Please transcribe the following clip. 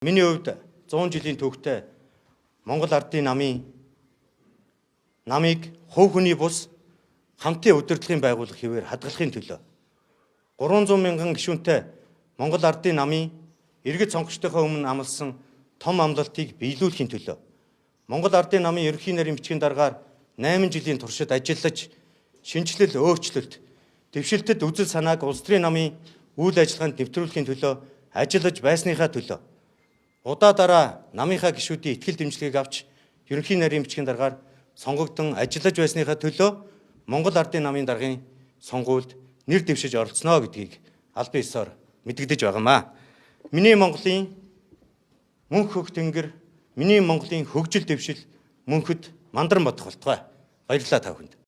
Миний хувьд 100 жилийн түүхтэй Монгол Ардын намыг хувь хүний бус хамтын удирдлагын байгууллага хэвээр хадгалахын төлөө 300 мянган гишүүнтэй Монгол Ардын намын иргэд сонгогчдынхаа өмнө амласан том амлалтыг биелүүлэхийн төлөө Монгол Ардын намын ерөнхий нарийн бичгийн дараагаар 8 жилийн туршид ажиллаж шинжилэл, өөрчлөлт, дэвшилтэд үзэл санааг улс төрийн намын үйл ажиллагаанд нэвтрүүлэхийн төлөө ажиллаж байсныхаа төлөө удаа дараа намынхаа гишүүдийн итгэл дэмжлэгийг авч ерөнхий нарийн бичгийн дараагаар сонгогдсон ажиллаж байсныхаа төлөө Монгол Ардын намын даргын сонгуульд нэр дэвшиж оролцсноо гэдгийг албан ёсоор мэдэгдэж байгаамаа. Миний Монголын мөнх хөх тэнгэр, миний Монголын хөгжил дэвшил мөнхөд мандран бодох болтугай. Баярлалаа та бүхэнд.